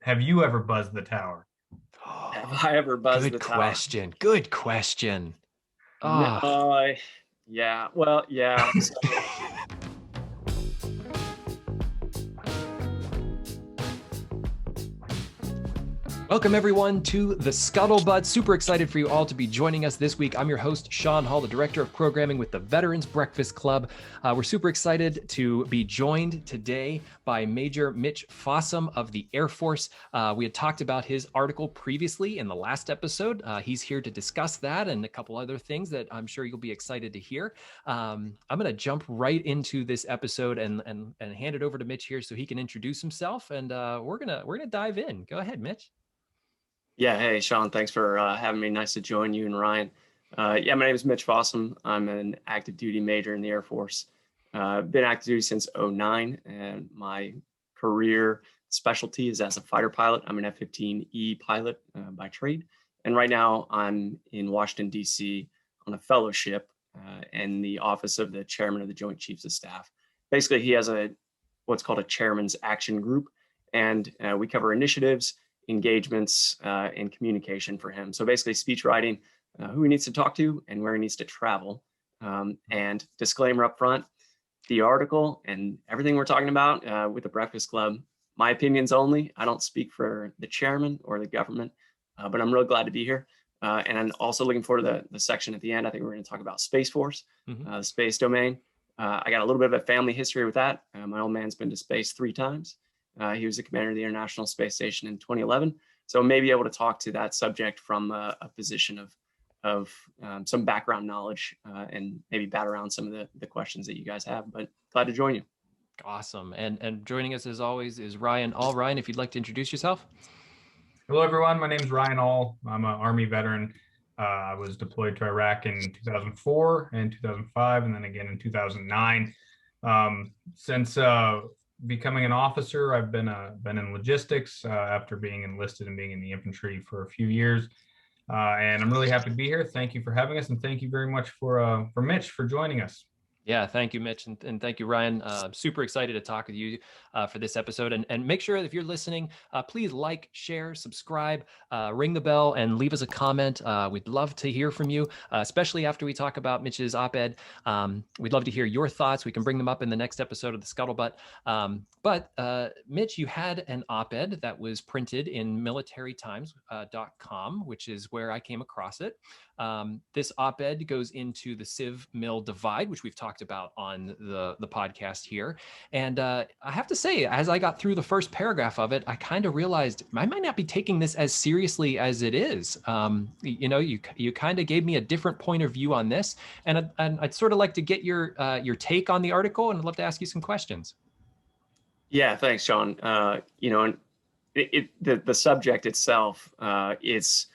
Have you ever buzzed the tower? Have I ever buzzed Good the tower? question. Good question. No, Ah. yeah. Well, yeah. So Welcome, everyone, to the Scuttlebutt. Super excited for you all to be joining us this week. I'm your host, Sean Hall, the Director of Programming with the Veterans Breakfast Club. We're super excited to be joined today by Major Mitch Fossum of the Air Force. We had talked about his article previously in the last episode. He's here to discuss that and a couple other things that I'm sure you'll be excited to hear. I'm going to jump right into this episode and hand it over to Mitch here so he can introduce himself. And we're gonna dive in. Go ahead, Mitch. yeah. Hey, Sean. Thanks for having me. Nice to join you and Ryan. Yeah, my name is Mitch Fossum. I'm an active duty major in the Air Force. Been active duty since '09, and my career specialty is as a fighter pilot. I'm an F-15E pilot by trade, and right now I'm in Washington D.C. on a fellowship in the office of the Chairman of the Joint Chiefs of Staff. Basically, he has what's called a Chairman's Action Group, and we cover initiatives, engagements, and communication for him. So basically, speech writing, who he needs to talk to, and where he needs to travel. And disclaimer up front, the article and everything we're talking about with the Breakfast Club, my opinions only. I don't speak for the chairman or the government, but I'm really glad to be here. And I'm also looking forward to the section at the end. I think we're going to talk about Space Force, the space domain. I got a little bit of a family history with that. My old man's been to space 3 times. He was the commander of the International Space Station in 2011. So maybe able to talk to that subject from a position of some background knowledge and maybe bat around some of the questions that you guys have. But glad to join you. Awesome. And joining us as always is Ryan All. Ryan, if you'd like to introduce yourself. Hello, everyone. My name is Ryan All. I'm an Army veteran. I was deployed to Iraq in 2004 and 2005, and then again in 2009. Since becoming an officer, I've been in logistics after being enlisted and being in the infantry for a few years. And I'm really happy to be here. Thank you for having us, and thank you very much for Mitch for joining us. Yeah, thank you, Mitch, and thank you, Ryan. Super excited to talk with you for this episode. And make sure that if you're listening, please like, share, subscribe, ring the bell, and leave us a comment. We'd love to hear from you, especially after we talk about Mitch's op-ed. We'd love to hear your thoughts. We can bring them up in the next episode of the Scuttlebutt. But Mitch, you had an op-ed that was printed in militarytimes.com, which is where I came across it. This op-ed goes into the civ-mil divide, which we've talked about on the podcast here. And I have to say, as I got through the first paragraph of it, I kind of realized I might not be taking this as seriously as it is. You kind of gave me a different point of view on this, and I'd sort of like to get your take on the article, and I'd love to ask you some questions. Yeah, thanks, Sean. And the subject itself, it's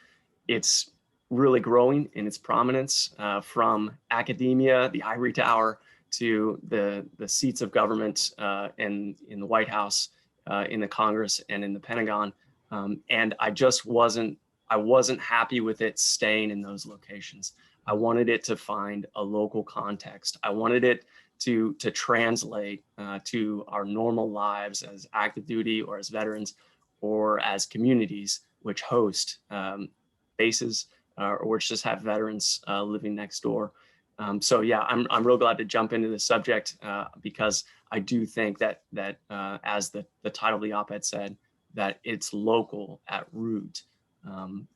really growing in its prominence from academia, the ivory tower, to the seats of government in the White House, in the Congress, and in the Pentagon. And I wasn't happy with it staying in those locations. I wanted it to find a local context. I wanted it to translate to our normal lives as active duty or as veterans or as communities which host bases or which just have veterans living next door. So yeah, I'm real glad to jump into the subject because I do think that as the title of the op-ed said, that it's local at root.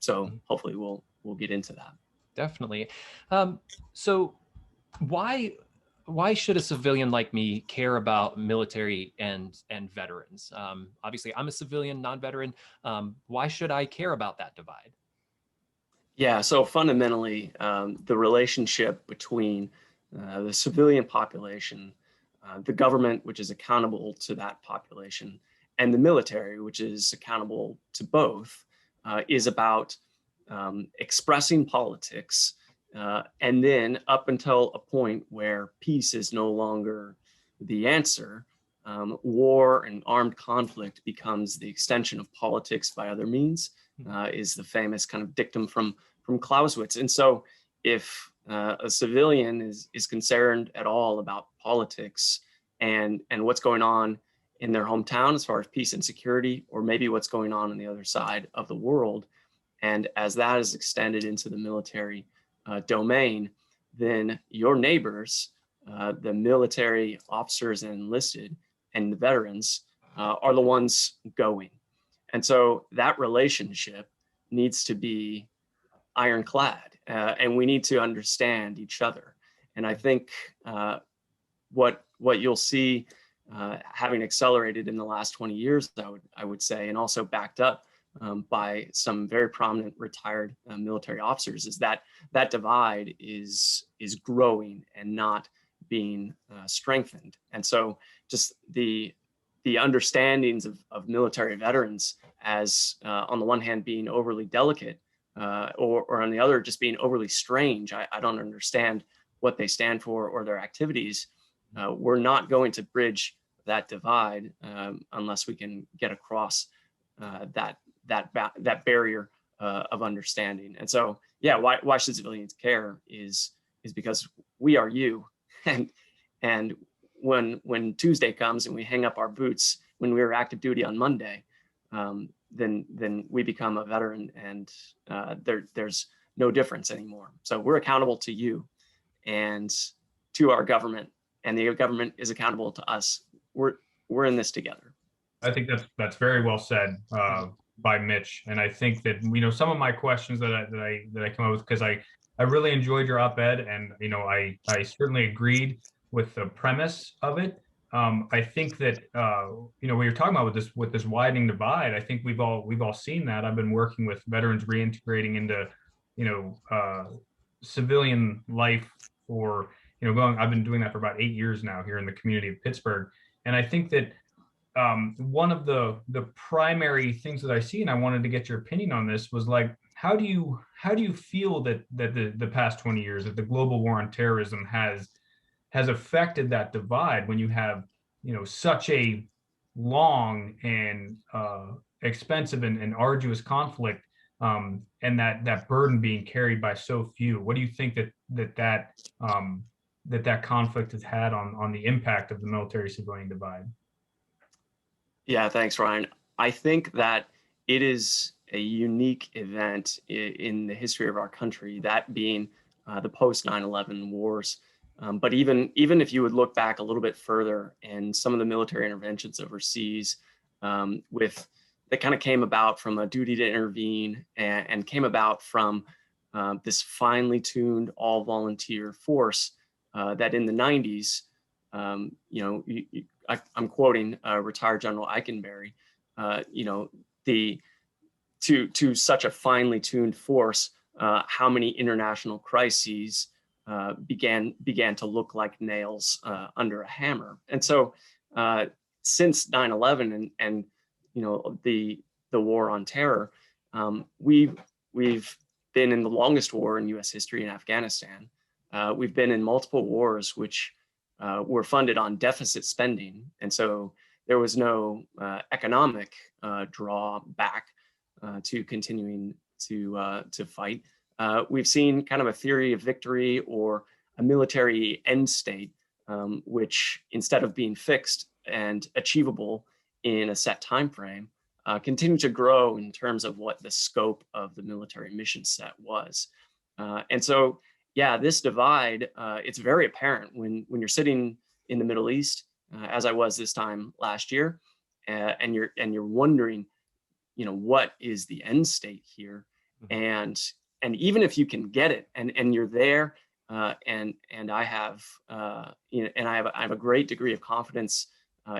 So hopefully we'll get into that. Definitely. So why should a civilian like me care about military and veterans? Obviously, I'm a civilian, non-veteran. Why should I care about that divide? Yeah, so fundamentally, the relationship between the civilian population, the government, which is accountable to that population, and the military, which is accountable to both, is about expressing politics. And then up until a point where peace is no longer the answer, war and armed conflict becomes the extension of politics by other means, is the famous kind of dictum from Clausewitz. And so if a civilian is concerned at all about politics and what's going on in their hometown as far as peace and security, or maybe what's going on the other side of the world. And as that is extended into the military domain, then your neighbors, the military officers and enlisted and the veterans, are the ones going. And so that relationship needs to be ironclad, and we need to understand each other. And I think what you'll see having accelerated in the last 20 years, I would say, and also backed up by some very prominent retired military officers, is that that divide is growing and not being strengthened. And so just the understandings of military veterans as on the one hand being overly delicate, or on the other just being overly strange. I don't understand what they stand for or their activities. We're not going to bridge that divide unless we can get across that barrier of understanding. And so, yeah, why should civilians care is because we are you, and when Tuesday comes and we hang up our boots when we were active duty on Monday, then we become a veteran, and there's no difference anymore. So we're accountable to you and to our government, and the government is accountable to us. We're in this together. I think that's very well said by Mitch, and I think that some of my questions that I came up with, because I really enjoyed your op-ed, and I certainly agreed with the premise of it. I think that we were talking about with this widening divide. I think we've all seen that. I've been working with veterans reintegrating into civilian life for I've been doing that for about 8 years now here in the community of Pittsburgh, and I think that one of the primary things that I see, and I wanted to get your opinion on this, was like, how do you feel that the past 20 years, that the global war on terrorism has affected that divide, when you have such a long and expensive and arduous conflict, and that burden being carried by so few? What do you think that conflict has had on the impact of the military civilian divide? Yeah, thanks, Ryan. I think that it is a unique event in the history of our country, that being the post 9/11 wars. But even if you would look back a little bit further, and some of the military interventions overseas, that kind of came about from a duty to intervene, and came about from this finely tuned all volunteer force that in the 90s, I'm quoting retired General Eikenberry, to such a finely tuned force, how many international crises began to look like nails under a hammer. And so since 9/11 and the war on terror, we've been in the longest war in U.S. history in Afghanistan. We've been in multiple wars which were funded on deficit spending, and so there was no economic drawback to continuing to fight. We've seen kind of a theory of victory, or a military end state, which, instead of being fixed and achievable in a set time frame, continued to grow in terms of what the scope of the military mission set was. And so, yeah, this divide, it's very apparent when you're sitting in the Middle East, as I was this time last year, and you're wondering, what is the end state here? And even if you can get it, and you're there, and I have I have a great degree of confidence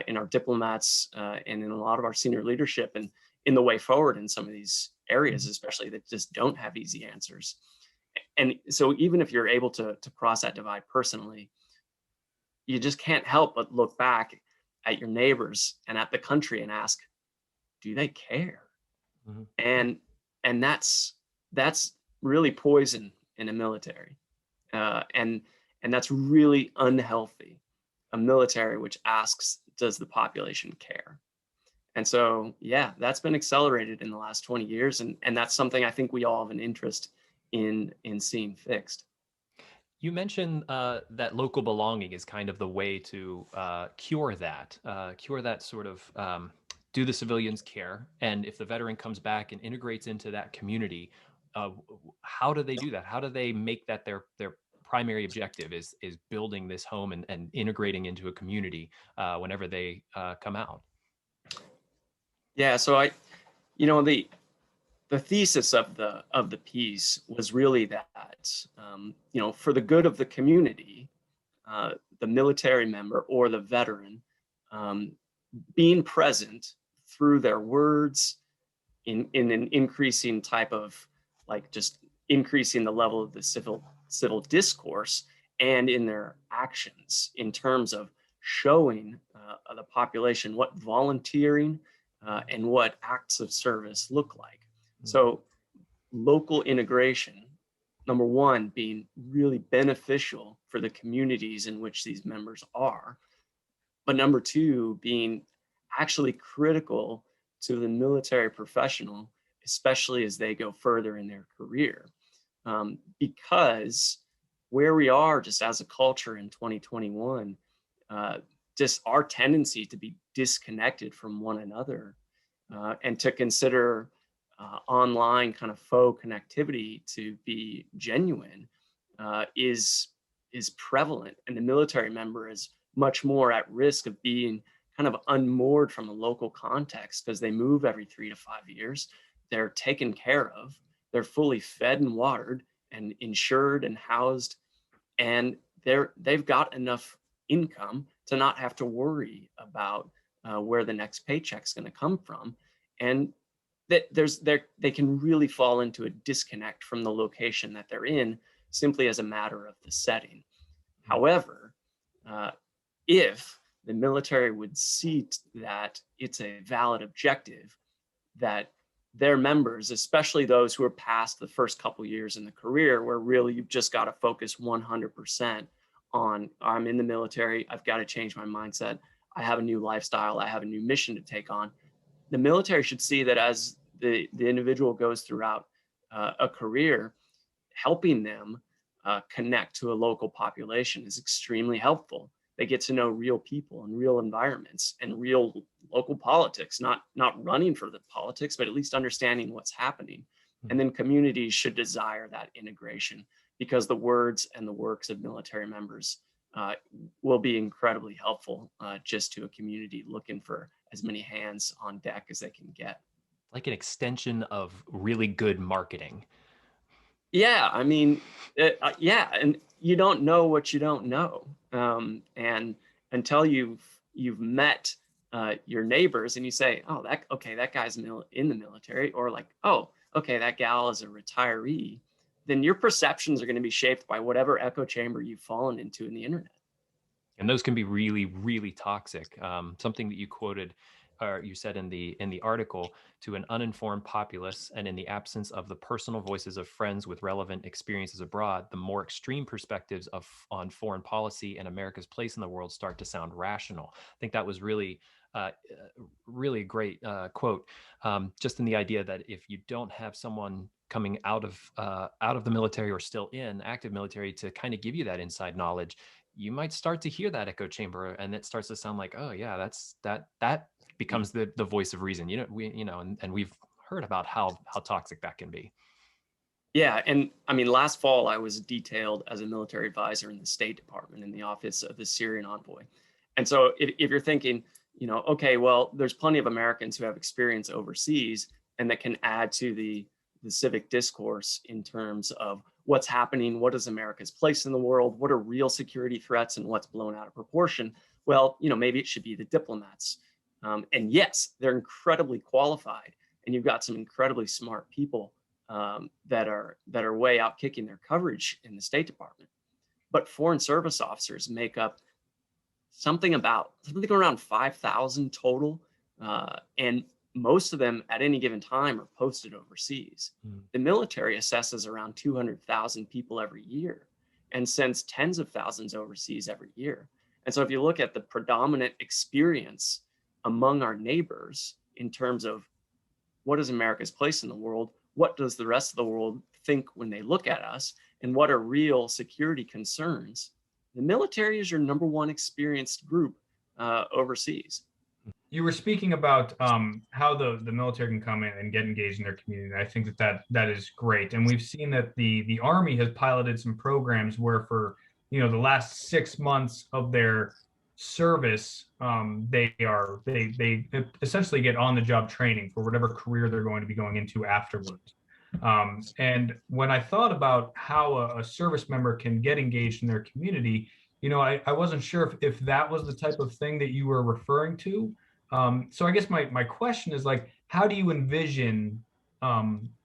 in our diplomats, and in a lot of our senior leadership, and in the way forward in some of these areas, especially that just don't have easy answers. And so even if you're able to cross that divide personally, you just can't help but look back at your neighbors and at the country and ask, do they care? And that's really poison in a military, and that's really unhealthy. A military which asks, does the population care? And so, yeah, that's been accelerated in the last 20 years, and that's something I think we all have an interest in seeing fixed. You mentioned that local belonging is kind of the way to cure that sort of do the civilians care? And if the veteran comes back and integrates into that community, how do they do that? How do they make that their primary objective is building this home and integrating into a community whenever they come out? Yeah, so you know, the thesis of the piece was really that you know, for the good of the community, the military member or the veteran um, being present through their words in an increasing type of, like, just increasing the level of the civil discourse, and in their actions in terms of showing the population what volunteering and what acts of service look like. So local integration, number one, being really beneficial for the communities in which these members are, but number two, being actually critical to the military professional, especially as they go further in their career. Because where we are just as a culture in 2021, just our tendency to be disconnected from one another and to consider online kind of faux connectivity to be genuine is prevalent, and the military member is much more at risk of being kind of unmoored from a local context because they move every 3 to 5 years. They're taken care of, they're fully fed and watered and insured and housed, and they've got enough income to not have to worry about where the next paycheck's going to come from. And that they can really fall into a disconnect from the location that they're in simply as a matter of the setting. However, if the military would see that it's a valid objective, that their members, especially those who are past the first couple years in the career, where really you've just got to focus 100% on, I'm in the military, I've got to change my mindset, I have a new lifestyle, I have a new mission to take on. The military should see that as the individual goes throughout a career, helping them connect to a local population is extremely helpful. They get to know real people and real environments and real local politics, not running for the politics, but at least understanding what's happening. And then communities should desire that integration, because the words and the works of military members will be incredibly helpful just to a community looking for as many hands on deck as they can get. Like an extension of really good marketing. Yeah, I mean, yeah, and you don't know what you don't know, and until you've met your neighbors and you say, oh, that guy's in the military, or like, oh, okay, that gal is a retiree, then your perceptions are going to be shaped by whatever echo chamber you've fallen into in the internet. And those can be really, really toxic. Something that you quoted, or you said in the article, to an uninformed populace, and in the absence of the personal voices of friends with relevant experiences abroad, the more extreme perspectives on foreign policy and America's place in the world start to sound rational. I think that was really really great quote, just in the idea that if you don't have someone coming out of the military or still in active military to kind of give you that inside knowledge, you might start to hear that echo chamber, and it starts to sound like, oh yeah, that becomes the voice of reason. And we've heard about how toxic that can be. Yeah, and I mean, last fall I was detailed as a military advisor in the State Department in the office of the Syrian envoy. And so if you're thinking, okay, well, there's plenty of Americans who have experience overseas and that can add to the civic discourse in terms of what's happening, what is America's place in the world, what are real security threats, and what's blown out of proportion. Well, maybe it should be the diplomats. And yes, they're incredibly qualified, and you've got some incredibly smart people that are way out kicking their coverage in the State Department. But foreign service officers make up something around 5,000 total, and most of them at any given time are posted overseas. The military assesses around 200,000 people every year and sends tens of thousands overseas every year. And so if you look at the predominant experience among our neighbors in terms of what is America's place in the world, what does the rest of the world think when they look at us, and what are real security concerns, the military is your number one experienced group overseas. You were speaking about how the military can come in and get engaged in their community. I think that is great, and we've seen that the Army has piloted some programs where for the last 6 months of their service, they essentially get on the job training for whatever career they're going to be going into afterwards. And when I thought about how a service member can get engaged in their community, I wasn't sure if that was the type of thing that you were referring to. So I guess my question is, like, how do you envision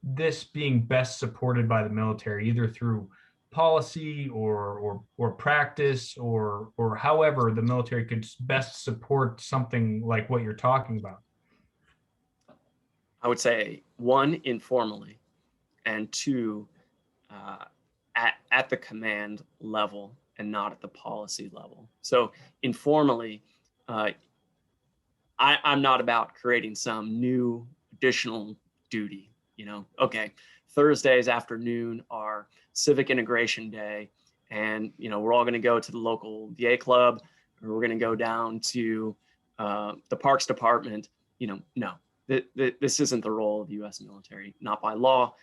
this being best supported by the military, either through policy or practice or however the military could best support something like what you're talking about? I would say, one, informally, and two, at the command level and not at the policy level. So informally, I'm not about creating some new additional duty. Okay, Thursdays afternoon are civic integration day, and we're all going to go to the local VA club, or we're going to go down to the parks department. No, this isn't the role of the U.S. military, not by law.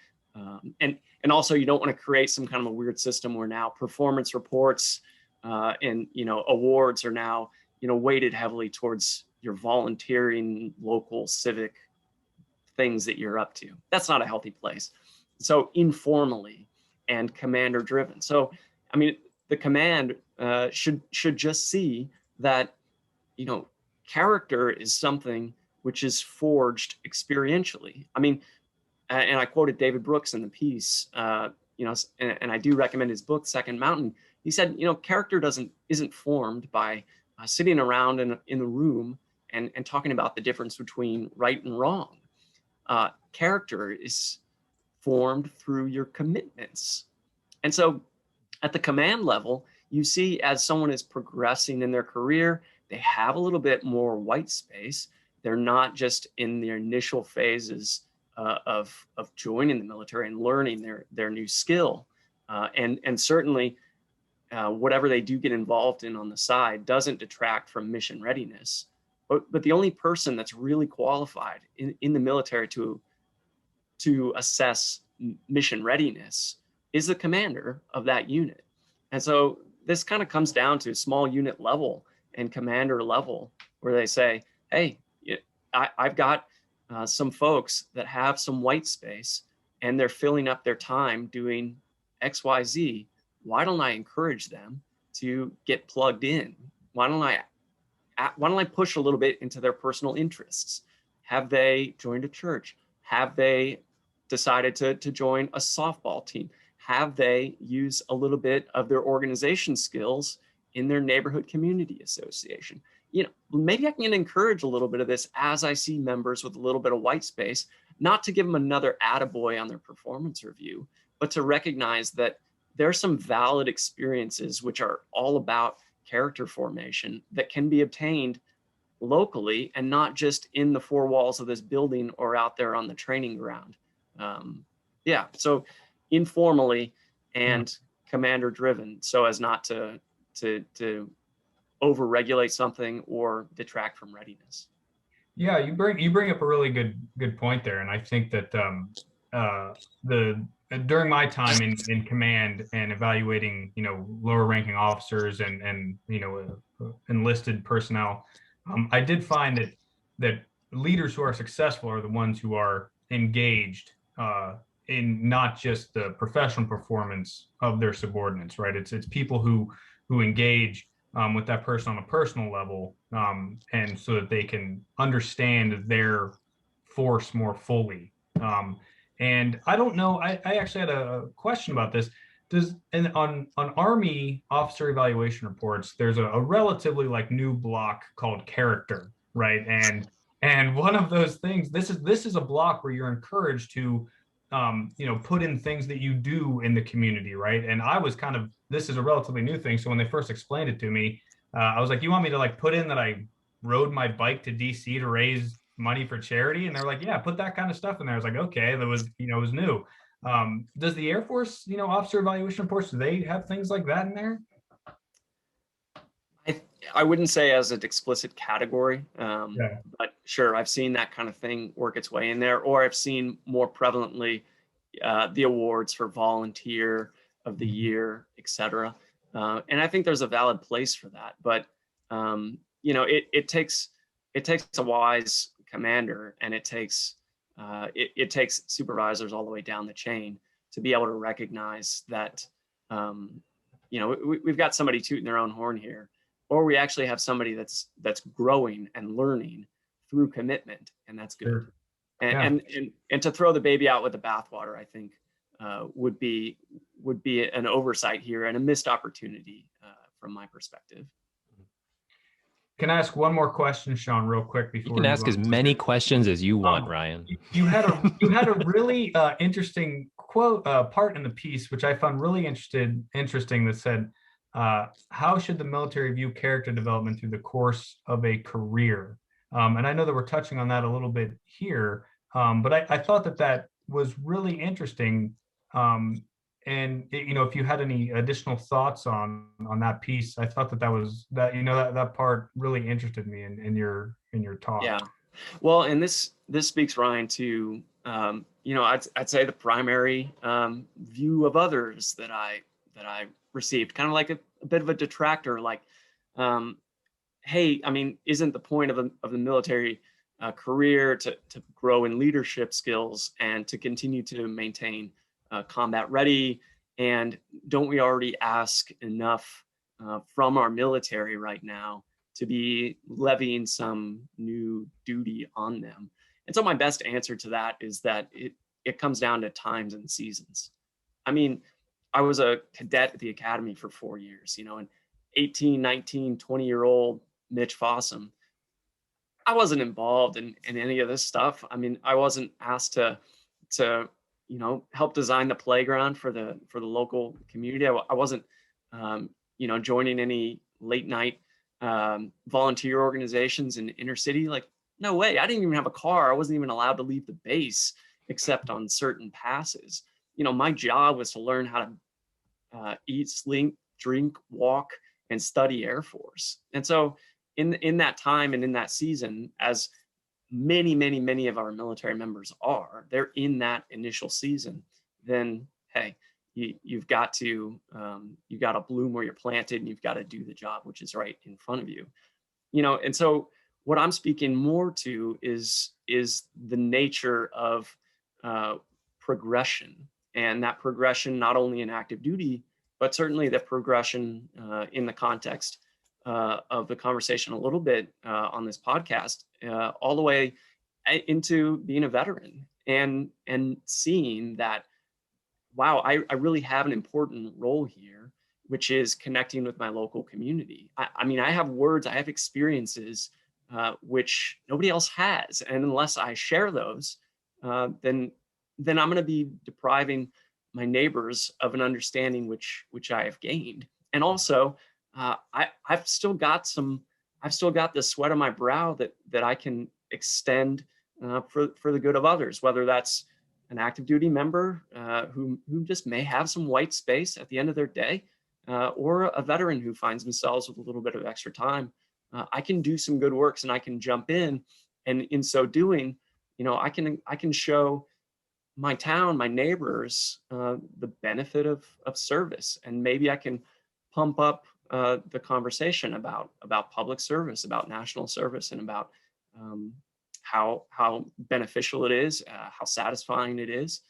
And also, you don't want to create some kind of a weird system where now performance reports and awards are now weighted heavily towards your volunteering local civic things that you're up to. That's not a healthy place. So informally and commander driven. So I mean, the command should just see that character is something which is forged experientially. I mean, and I quoted David Brooks in the piece, and I do recommend his book, Second Mountain. He said, character isn't formed by sitting around in the room and talking about the difference between right and wrong. Character is formed through your commitments. And so at the command level, you see, as someone is progressing in their career, they have a little bit more white space. They're not just in their initial phases of joining the military and learning their new skill. And certainly whatever they do get involved in on the side doesn't detract from mission readiness. But the only person that's really qualified in the military to assess mission readiness is the commander of that unit. And so this kind of comes down to small unit level and commander level, where they say, hey, I've got some folks that have some white space and they're filling up their time doing XYZ. Why don't I encourage them to get plugged in? Why don't I push a little bit into their personal interests? Have they joined a church? Have they decided to join a softball team? Have they used a little bit of their organization skills in their neighborhood community association? Maybe I can encourage a little bit of this as I see members with a little bit of white space, not to give them another attaboy on their performance review, but to recognize that there are some valid experiences which are all about character formation that can be obtained locally and not just in the four walls of this building or out there on the training ground. So informally and commander driven, so as not to over-regulate something or detract from readiness. Yeah, you bring up a really good point there, and I think that during my time in command and evaluating lower ranking officers and enlisted personnel, I did find that leaders who are successful are the ones who are engaged in not just the professional performance of their subordinates, right? It's people who engage with that person on a personal level, and so that they can understand their force more fully. And I don't know, I actually had a question about this. On Army officer evaluation reports, there's a relatively new block called character, right? And one of those things, this is a block where you're encouraged to put in things that you do in the community, right? And I was this is a relatively new thing, so when they first explained it to me, I was like, you want me to put in that I rode my bike to DC to raise money for charity? And they're like, yeah, put that kind of stuff in there. I was like, okay, that was it was new. Does the Air Force, officer evaluation reports, do they have things like that in there? I wouldn't say as an explicit category, Yeah. but sure, I've seen that kind of thing work its way in there, or I've seen more prevalently the awards for volunteer of the year, et cetera. And I think there's a valid place for that, but it takes a wise commander, and it takes supervisors all the way down the chain to be able to recognize that we've got somebody tooting their own horn here, or we actually have somebody that's growing and learning through commitment, and that's good. Sure. And, Yeah. and to throw the baby out with the bathwater, I think would be an oversight here and a missed opportunity from my perspective. Can I ask one more question, Sean, real quick before You can ask as many questions as you want, Ryan. You had a really interesting quote part in the piece, which I found really interesting, that said, how should the military view character development through the course of a career? And I know that we're touching on that a little bit here, but I thought that was really interesting. And if you had any additional thoughts on that piece, I thought that part really interested me in your talk. Yeah, well, and this speaks, Ryan, to I'd say the primary view of others that I received, kind of like a bit of a detractor, like, hey, I mean, isn't the point of the military career to grow in leadership skills and to continue to maintain combat ready? And don't we already ask enough from our military right now to be levying some new duty on them? And so my best answer to that is that it comes down to times and seasons. I mean, I was a cadet at the academy for 4 years, and 18, 19, 20-year-old Mitch Fossum, I wasn't involved in any of this stuff. I mean, I wasn't asked to help design the playground for the local community. I wasn't joining any late night volunteer organizations in inner city. Like, no way. I didn't even have a car. I wasn't even allowed to leave the base except on certain passes. My job was to learn how to eat, sleep, drink, walk, and study Air Force. And so in that time and in that season, as many of our military members they're in that initial season, then hey, you've got to bloom where you're planted, and you've got to do the job which is right in front of you. And so what I'm speaking more to is the nature of progression, and that progression not only in active duty, but certainly the progression in the context of the conversation a little bit on this podcast, all the way into being a veteran and seeing that, wow, I really have an important role here, which is connecting with my local community. I mean, I have words, I have experiences which nobody else has, and unless I share those, then I'm going to be depriving my neighbors of an understanding which I have gained. And also, I've still got the sweat on my brow that I can extend for the good of others, whether that's an active duty member who just may have some white space at the end of their day, or a veteran who finds themselves with a little bit of extra time. I can do some good works, and I can jump in, and in so doing, I can show my town, my neighbors, the benefit of service, and maybe I can pump up the conversation about public service, about national service, and about how beneficial it is, how satisfying it is.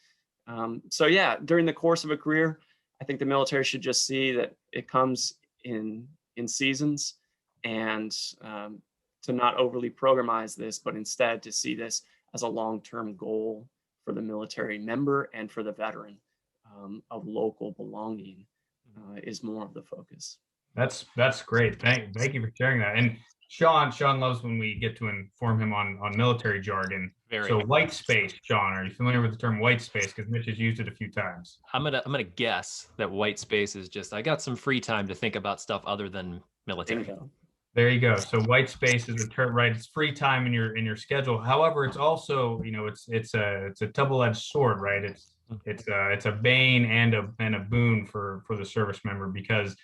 So yeah, during the course of a career, I think the military should just see that it comes in seasons, and to not overly programize this, but instead to see this as a long-term goal for the military member and for the veteran, of local belonging is more of the focus. That's great. Thank you for sharing that. And Sean loves when we get to inform him on military jargon. So white space, Sean, are you familiar with the term white space? Because Mitch has used it a few times. I'm gonna guess that white space is just, I got some free time to think about stuff other than military. Bingo. There you go. So white space is a term, right? It's free time in your schedule. However, it's also, it's a double-edged sword, right? It's a bane and a boon for the service member, because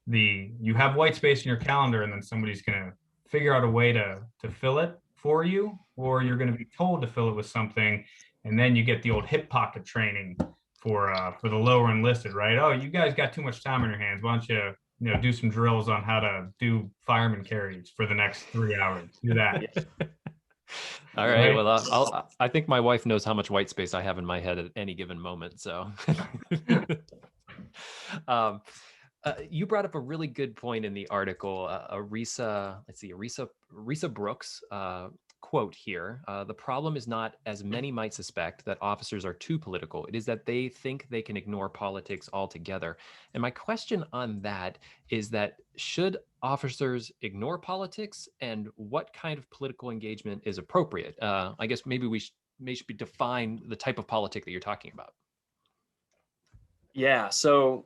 you have white space in your calendar, and then somebody's gonna figure out a way to fill it for you, or you're gonna be told to fill it with something, and then you get the old hip pocket training for the lower enlisted, right? Oh, you guys got too much time on your hands. Why don't you do some drills on how to do fireman carries for the next 3 hours? Do that. All right. Right? Well, I think my wife knows how much white space I have in my head at any given moment. So, um, you brought up a really good point in the article. Risa Brooks quote here. The problem is not, as many might suspect, that officers are too political. It is that they think they can ignore politics altogether. And my question on that is that, should officers ignore politics, and what kind of political engagement is appropriate? I guess maybe we should define the type of politic that you're talking about. Yeah. So,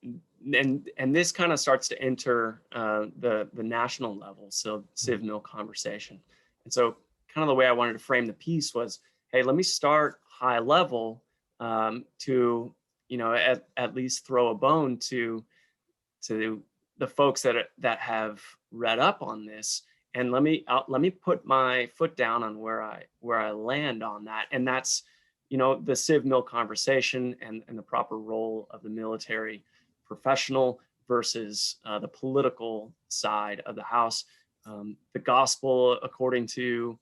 and this kind of starts to enter the national level, so civ mil conversation. And so, kind of the way I wanted to frame the piece was, hey, let me start high level, to at least throw a bone to the folks that have read up on this, and let me put my foot down on where I land on that. And that's the civ mil conversation, and the proper role of the military professional versus the political side of the house. The gospel, according to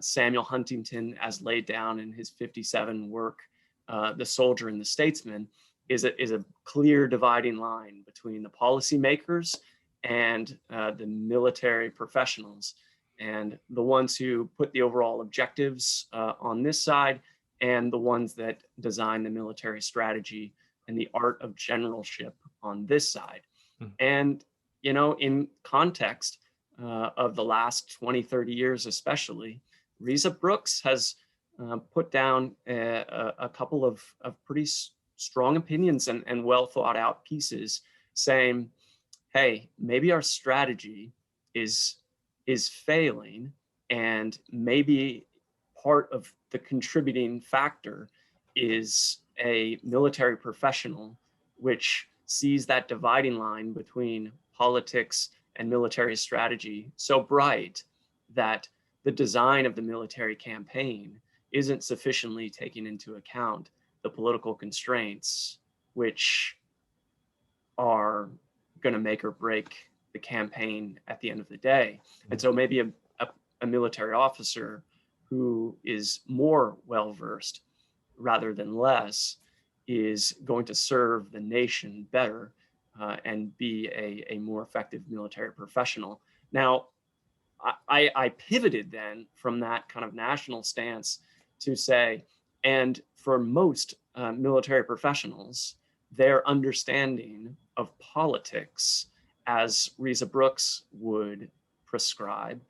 Samuel Huntington, as laid down in his 57 work, The Soldier and the Statesman, is a clear dividing line between the policymakers and the military professionals, and the ones who put the overall objectives on this side, and the ones that design the military strategy and the art of generalship on this side. And in context of the last 20, 30 years especially, Risa Brooks has put down a couple of pretty strong opinions and well thought out pieces, saying, hey, maybe our strategy is failing, and maybe part of the contributing factor is a military professional which sees that dividing line between politics and military strategy so bright that the design of the military campaign isn't sufficiently taking into account the political constraints which are going to make or break the campaign at the end of the day. And so maybe a military officer who is more well-versed rather than less is going to serve the nation better, and be a more effective military professional. Now, I pivoted then from that kind of national stance to say, and for most military professionals, their understanding of politics, as Risa Brooks would prescribe,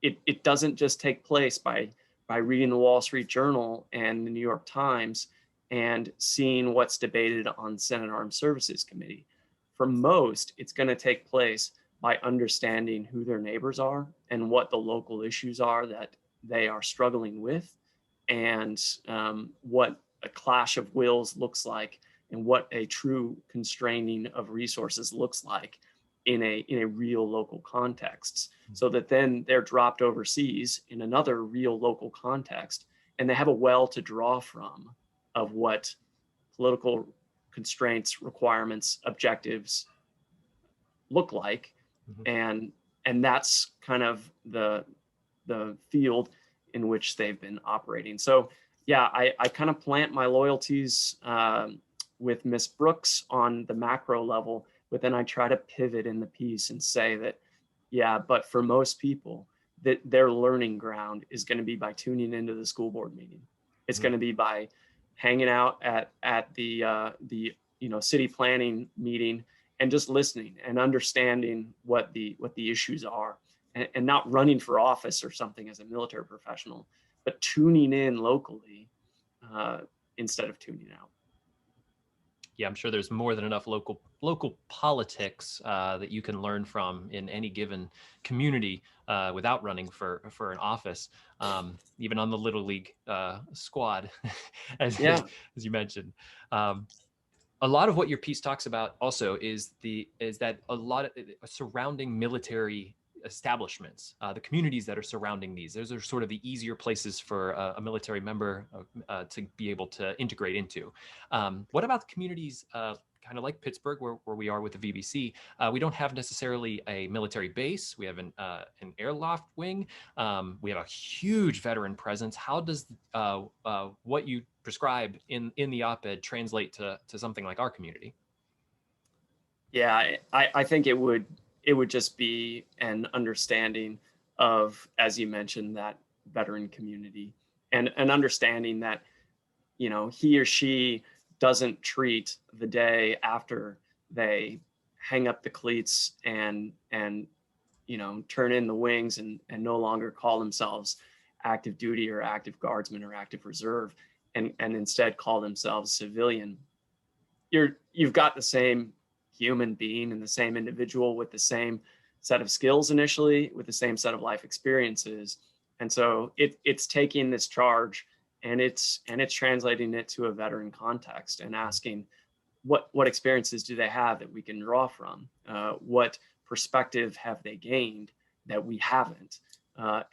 it doesn't just take place by reading the Wall Street Journal and the New York Times and seeing what's debated on Senate Armed Services Committee. For most, it's going to take place by understanding who their neighbors are and what the local issues are that they are struggling with, and what a clash of wills looks like, and what a true constraining of resources looks like in a real local context, so that then they're dropped overseas in another real local context, and they have a well to draw from of what political constraints, requirements, objectives look like. And that's kind of the field in which they've been operating. So yeah, I kind of plant my loyalties with Miss Brooks on the macro level, but then I try to pivot in the piece and say that, yeah, but for most people, that their learning ground is going to be by tuning into the school board meeting. It's going to be by hanging out at the city planning meeting and just listening and understanding what the issues are, and not running for office or something as a military professional, but tuning in locally instead of tuning out. Yeah, I'm sure there's more than enough local politics that you can learn from in any given community without running for an office, even on the Little League squad, as, Yeah. as you mentioned. A lot of what your piece talks about also is that a lot of surrounding military establishments, the communities that are surrounding those are sort of the easier places for a military member to be able to integrate into. What about the communities kind of like Pittsburgh, where we are with the VBC? We don't have necessarily a military base. We have an airloft wing. We have a huge veteran presence. How does what you prescribe in the op-ed translate to something like our community? Yeah, I think it would just be an understanding of, as you mentioned, that veteran community, and an understanding that, you know, he or she doesn't treat the day after they hang up the cleats and you know, turn in the wings and no longer call themselves active duty or active guardsmen or active reserve, and instead call themselves civilian. You've got the same human being and the same individual with the same set of skills initially, with the same set of life experiences. And so it's taking this charge and it's translating it to a veteran context and asking what experiences do they have that we can draw from? What perspective have they gained that we haven't?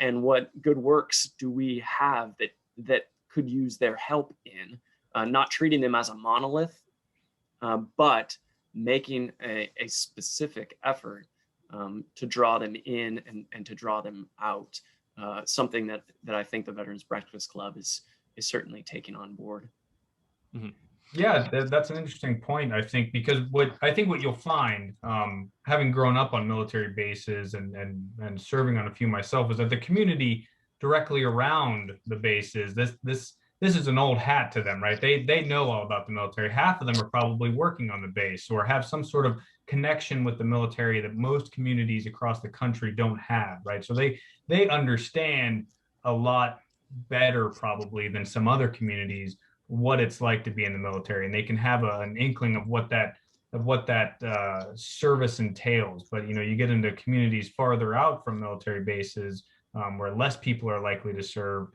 And what good works do we have that could use their help in? Not treating them as a monolith, but making a specific effort to draw them in and to draw them out. Something that I think the Veterans Breakfast Club is certainly taking on board. Mm-hmm. Yeah, that's an interesting point, I think, because what you'll find, having grown up on military bases and serving on a few myself, is that the community directly around the bases, this is an old hat to them, right? They know all about the military. Half of them are probably working on the base or have some sort of connection with the military that most communities across the country don't have, right? So they understand a lot better probably than some other communities what it's like to be in the military, and they can have an inkling of what that service entails. But you know, you get into communities farther out from military bases, where less people are likely to serve,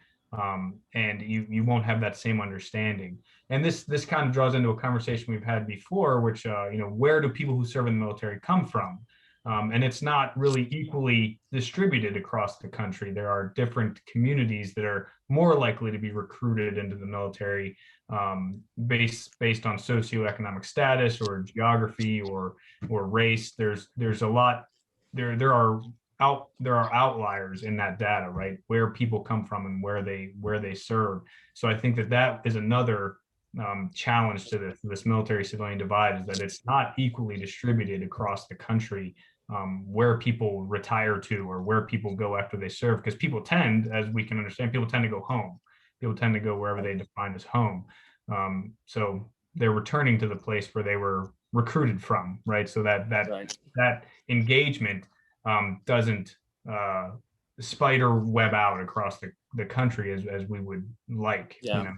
and you won't have that same understanding. And this kind of draws into a conversation we've had before, which you know, where do people who serve in the military come from? And it's not really equally distributed across the country. There are different communities that are more likely to be recruited into the military, based on socioeconomic status or geography or race. There's a lot. There are outliers in that data, right? Where people come from and where they serve. So I think that is another challenge to this military civilian divide, is that it's not equally distributed across the country, where people retire to or where people go after they serve. Because people tend, as we can understand, people tend to go home. People tend to go wherever they define as home. So they're returning to the place where they were recruited from, right? So that engagement doesn't spider web out across the country as we would like. Yeah. You know?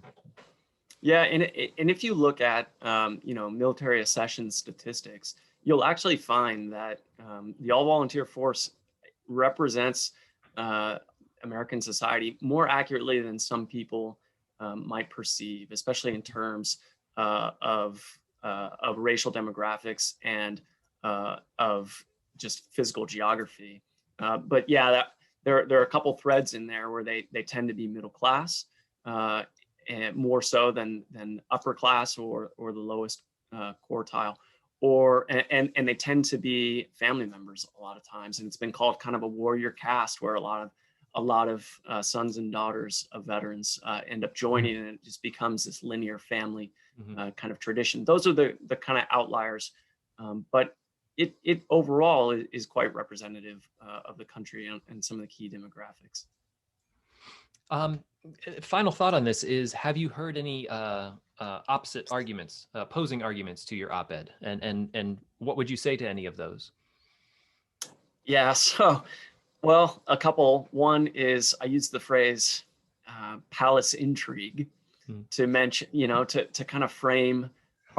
Yeah, and if you look at you know, military accession statistics, you'll actually find that the all-volunteer force represents American society more accurately than some people might perceive, especially in terms of racial demographics and of just physical geography. But yeah, there are a couple threads in there where they tend to be middle class, and more so than upper class or the lowest quartile, and they tend to be family members a lot of times, and it's been called kind of a warrior caste, where a lot of sons and daughters of veterans end up joining, and it just becomes this linear family kind of tradition. Those are the kind of outliers, but it overall is quite representative of the country and some of the key demographics. Final thought on this is: have you heard any opposite arguments, opposing arguments to your op-ed, and what would you say to any of those? Yeah, so, well, a couple. One is I use the phrase palace intrigue to mention, you know, to kind of frame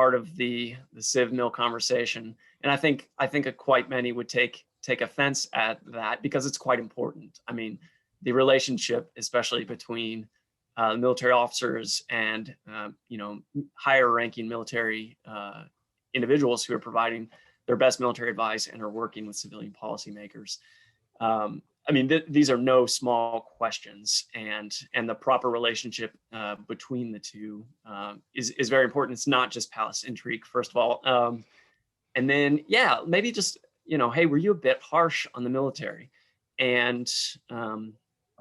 part of the Civ Mill conversation, and I think quite many would take offense at that because it's quite important. I mean, the relationship, especially between military officers and higher ranking military individuals who are providing their best military advice and are working with civilian policymakers. I mean, these are no small questions, and the proper relationship between the two is very important. It's not just palace intrigue, first of all, and then maybe just hey, were you a bit harsh on the military? And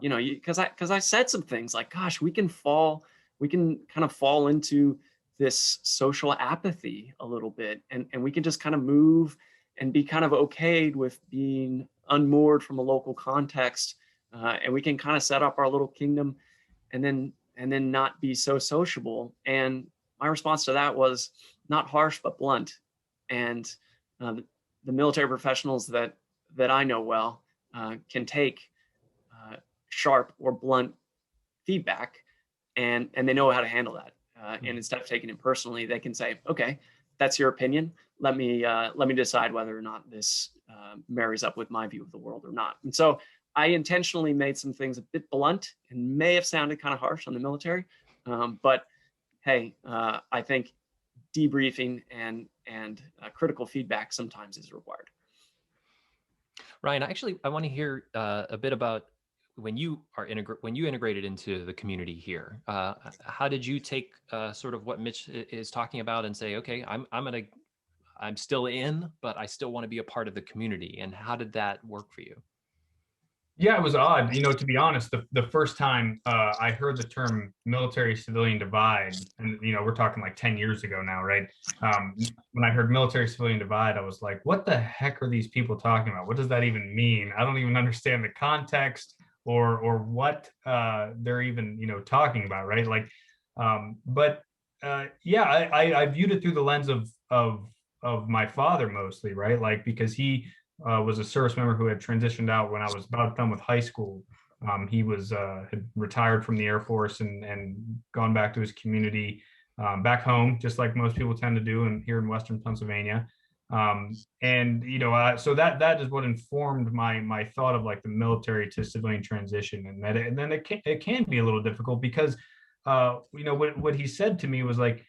because I said some things like, gosh, we can kind of fall into this social apathy a little bit, and we can just kind of move and be kind of okayed with being unmoored from a local context, and we can kind of set up our little kingdom and then not be so sociable. And my response to that was not harsh but blunt. And the military professionals that I know well can take sharp or blunt feedback, and they know how to handle that. And instead of taking it personally, they can say, okay, that's your opinion. Let me decide whether or not this marries up with my view of the world or not. And so I intentionally made some things a bit blunt and may have sounded kind of harsh on the military, but hey, I think debriefing and critical feedback sometimes is required. Ryan, I want to hear a bit about when you integrated into the community here. How did you take sort of what Mitch is talking about and say, okay, I'm still in, but I still want to be a part of the community. And how did that work for you? Yeah, it was odd. To be honest, the first time I heard the term military civilian divide, and we're talking like 10 years ago now, right? When I heard military civilian divide, I was like, what the heck are these people talking about? What does that even mean? I don't even understand the context or what they're even talking about, right? Like, but I viewed it through the lens of my father mostly, right? Like, because he was a service member who had transitioned out when I was about done with high school. He was had retired from the Air Force and gone back to his community back home, just like most people tend to do here in Western Pennsylvania. So that is what informed my thought of like the military to civilian transition, and then it can be a little difficult because what he said to me was like,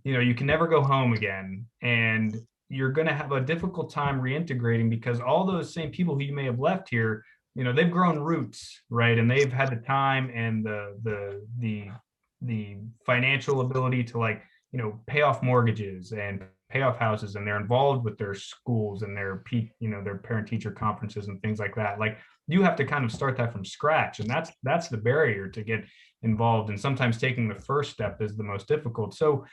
you can never go home again, and you're going to have a difficult time reintegrating because all those same people who you may have left here, they've grown roots, right? And they've had the time and the financial ability to like, pay off mortgages and pay off houses, and they're involved with their schools and their parent teacher conferences and things like that. Like, you have to kind of start that from scratch, and that's the barrier to get involved. And sometimes taking the first step is the most difficult. So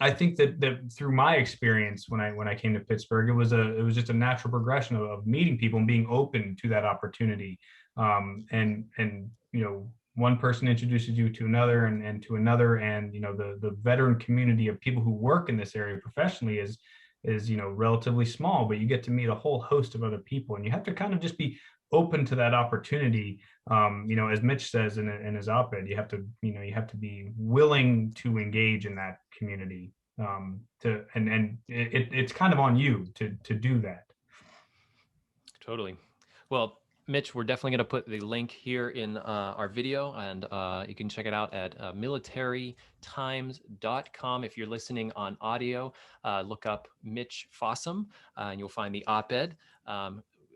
I think that through my experience when I came to Pittsburgh, it was just a natural progression of meeting people and being open to that opportunity. And one person introduces you to another and to another, and the veteran community of people who work in this area professionally is relatively small, but you get to meet a whole host of other people, and you have to kind of just be open to that opportunity. As Mitch says in his op-ed, you have to be willing to engage in that community. It's kind of on you to do that. Totally. Well, Mitch, we're definitely going to put the link here in our video, and you can check it out at militarytimes.com. If you're listening on audio, look up Mitch Fossum, and you'll find the op-ed.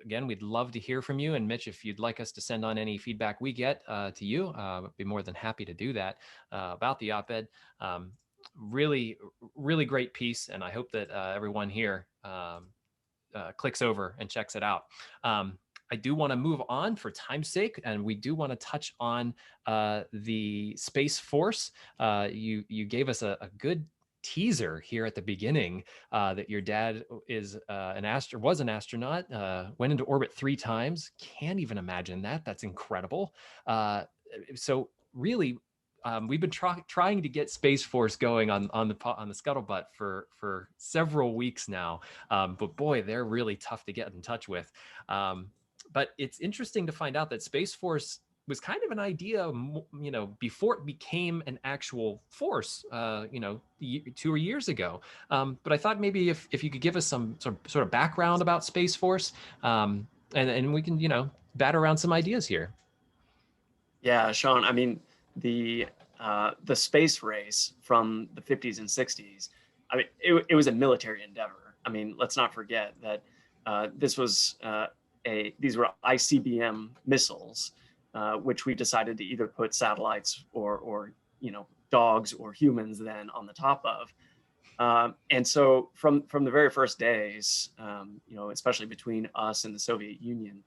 Again, we'd love to hear from you. And Mitch, if you'd like us to send on any feedback we get to you, I'd be more than happy to do that about the op-ed. Really, really great piece. And I hope that everyone here clicks over and checks it out. I do want to move on for time's sake, and we do want to touch on the Space Force. You gave us a good teaser here at the beginning that your dad was an astronaut, went into orbit 3 times. Can't even imagine that. That's incredible. So really, we've been trying to get Space Force going on the Scuttlebutt for several weeks now, but boy, they're really tough to get in touch with. But it's interesting to find out that Space Force was kind of an idea, before it became an actual force, 2 years ago. But I thought maybe if you could give us some sort of background about Space Force, and we can, bat around some ideas here. Yeah, Sean, I mean, the space race from the 50s and 60s, I mean, it was a military endeavor. I mean, let's not forget that these were ICBM missiles, which we decided to either put satellites or dogs or humans then on the top of. And so from the very first days, especially between us and the Soviet Union,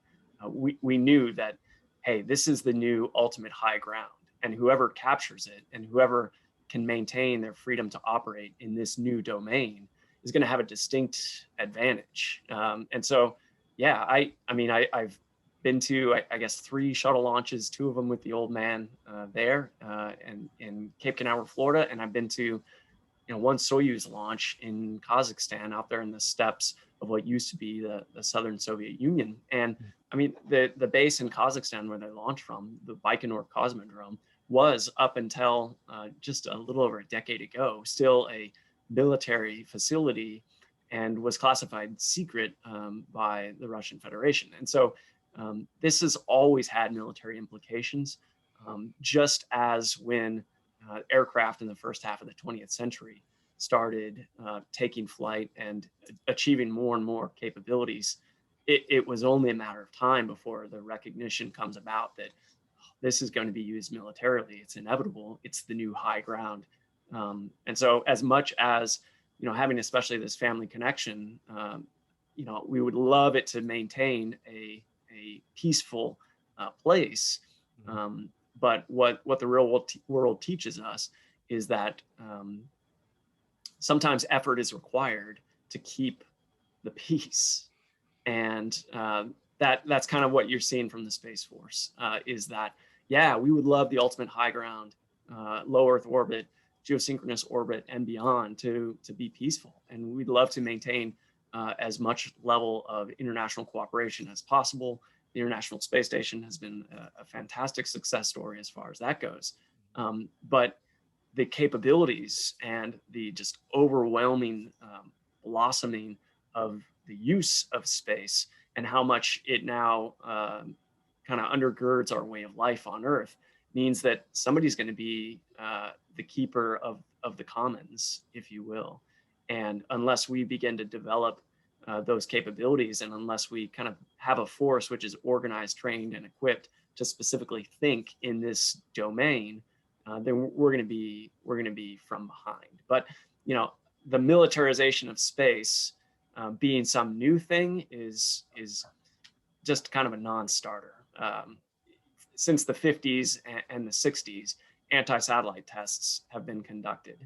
we knew that, hey, this is the new ultimate high ground, and whoever captures it and whoever can maintain their freedom to operate in this new domain is going to have a distinct advantage. And so, yeah, I've been to, I guess, 3 shuttle launches, 2 of them with the old man there and in Cape Canaveral, Florida, and I've been to 1 Soyuz launch in Kazakhstan out there in the steppes of what used to be the Southern Soviet Union. And I mean, the base in Kazakhstan where they launched from, the Baikonur Cosmodrome, was up until just a little over a decade ago, still a military facility and was classified secret by the Russian Federation. And so this has always had military implications, just as when aircraft in the first half of the 20th century started taking flight and achieving more and more capabilities, it was only a matter of time before the recognition comes about that this is going to be used militarily. It's inevitable. It's the new high ground. And so as much as, having especially this family connection, we would love it to maintain a peaceful place. But what the real world teaches us is that sometimes effort is required to keep the peace. And that's kind of what you're seeing from the Space Force, is that, yeah, we would love the ultimate high ground, low Earth orbit, geosynchronous orbit, and beyond to be peaceful. And we'd love to maintain as much level of international cooperation as possible. The International Space Station has been a fantastic success story as far as that goes. But the capabilities and the just overwhelming blossoming of the use of space and how much it now kind of undergirds our way of life on Earth means that somebody's going to be the keeper of the commons, if you will. And unless we begin to develop those capabilities, and unless we kind of have a force which is organized, trained, and equipped to specifically think in this domain, then we're going to be from behind. But the militarization of space being some new thing is just kind of a non-starter. Since the 50s and the 60s, anti-satellite tests have been conducted.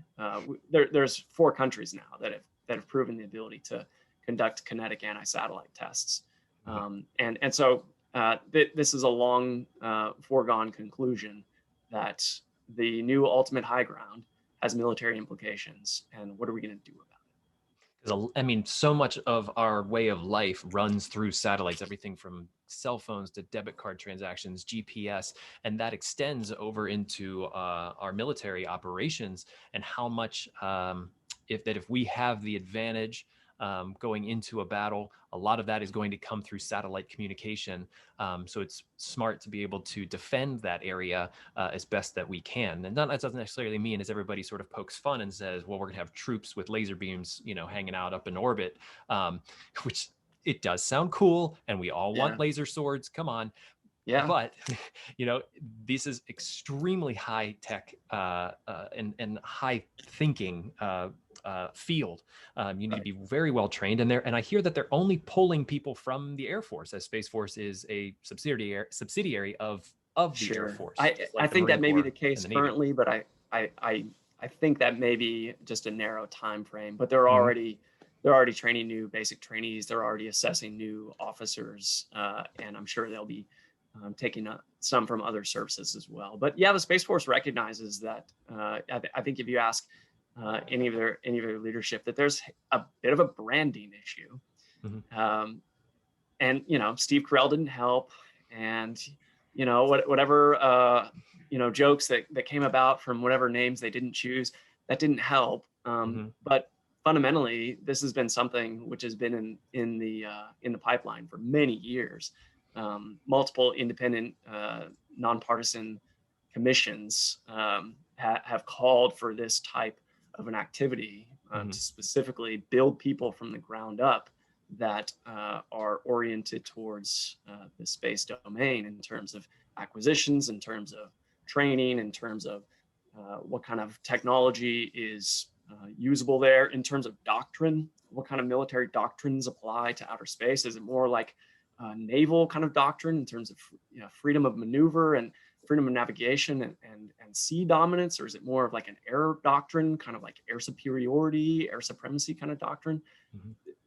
There's 4 countries now that have proven the ability to conduct kinetic anti-satellite tests. And so this is a long foregone conclusion that the new ultimate high ground has military implications. And what are we going to do about it? I mean, so much of our way of life runs through satellites, everything from cell phones to debit card transactions, GPS, and that extends over into our military operations, and how much if we have the advantage going into a battle, a lot of that is going to come through satellite communication. So it's smart to be able to defend that area as best that we can. And that doesn't necessarily mean, as everybody sort of pokes fun and says, well, we're going to have troops with laser beams, hanging out up in orbit, which it does sound cool. And we all want laser swords. Come on. Yeah. But, this is extremely high tech and high thinking field. You need to be very well trained in there. And I hear that they're only pulling people from the Air Force, as Space Force is a subsidiary of the Air Force. I think that may be the case currently, but I think that may be just a narrow time frame. But they're already training new basic trainees. They're already assessing new officers, and I'm sure they'll be taking some from other services as well. But yeah, the Space Force recognizes that. I think if you ask any of their leadership, that there's a bit of a branding issue. And Steve Carell didn't help, and whatever jokes that came about from whatever names they didn't choose, that didn't help. But fundamentally, this has been something which has been in the pipeline for many years. Multiple independent, nonpartisan commissions have called for this type of an activity to specifically build people from the ground up that are oriented towards the space domain in terms of acquisitions, in terms of training, in terms of what kind of technology is usable there, in terms of doctrine, what kind of military doctrines apply to outer space. Is it more like naval kind of doctrine in terms of freedom of maneuver and freedom of navigation and sea dominance, or is it more of like an air doctrine, kind of like air superiority, air supremacy kind of doctrine?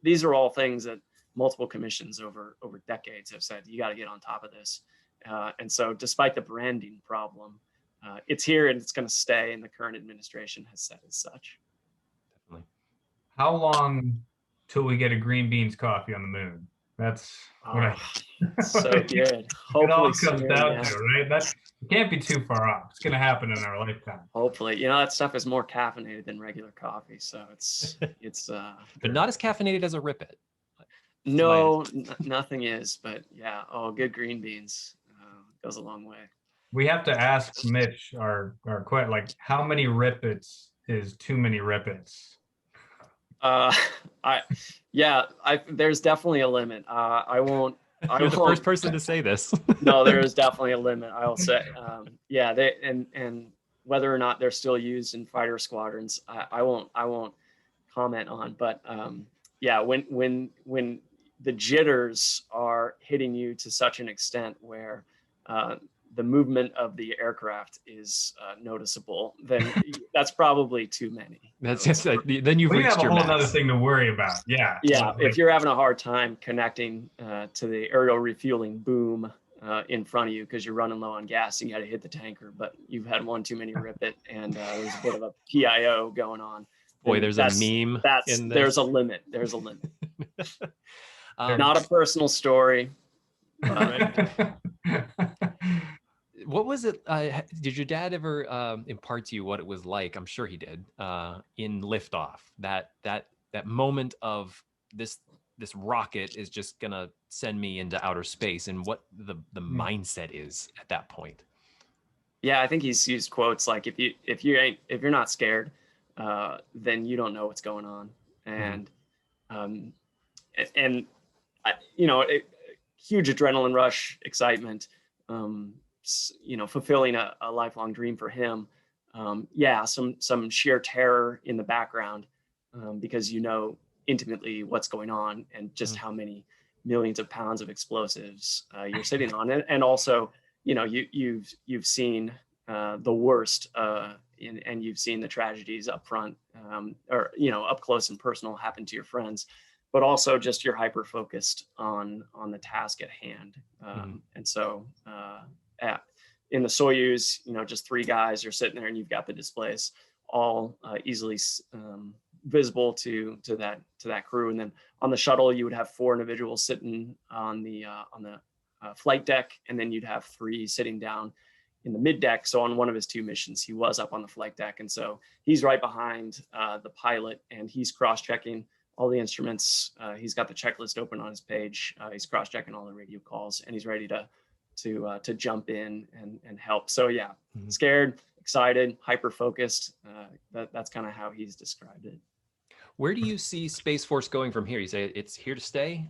These are all things that multiple commissions over decades have said, you got to get on top of this. And so despite the branding problem, it's here and it's going to stay, and the current administration has said as such. Definitely. How long till we get a green beans coffee on the moon? That's what so good. Hopefully it all comes soon, down to, right? That it can't be too far off. It's going to happen in our lifetime. Hopefully, that stuff is more caffeinated than regular coffee, so it's but not as caffeinated as a Rip It. No, nothing is, but yeah. Oh, good green beans goes a long way. We have to ask Mitch our question, like, how many Rip Its is too many Rip Its? There's definitely a limit. You're the first person to say this. No, there is definitely a limit. I will say, they and whether or not they're still used in fighter squadrons, I won't comment on. But when the jitters are hitting you to such an extent where the movement of the aircraft is noticeable, then that's probably too many. That's just then you've reached your max. You have a whole other thing to worry about. Yeah. If you're having a hard time connecting to the aerial refueling boom in front of you because you're running low on gas, you got to hit the tanker, but you've had one too many Rip It, and there's a bit of a PIO going on. Boy, there's a meme. There's a limit. There's a limit. Not a personal story. What was it? Did your dad ever impart to you what it was like? I'm sure he did. In liftoff, that moment of this rocket is just gonna send me into outer space, and what the mindset is at that point. Yeah, I think he's used quotes like, if you're not scared, then you don't know what's going on, and huge adrenaline rush, excitement. Fulfilling a lifelong dream for him. Some sheer terror in the background because intimately what's going on and just how many millions of pounds of explosives you're sitting on, and also you've seen the worst and you've seen the tragedies up front or up close and personal happen to your friends, but also just you're hyper focused on the task at hand. And so in the Soyuz, just three guys, you're sitting there and you've got the displays all easily visible to that crew. And then on the shuttle, you would have four individuals sitting on the flight deck, and then you'd have three sitting down in the mid deck. So on one of his two missions, he was up on the flight deck, and so he's right behind the pilot, and he's cross-checking all the instruments. He's got the checklist open on his page. He's cross-checking all the radio calls, and he's ready to jump in and help. So scared, excited, hyper-focused. That's kind of how he's described it. Where do you see Space Force going from here? You say it's here to stay.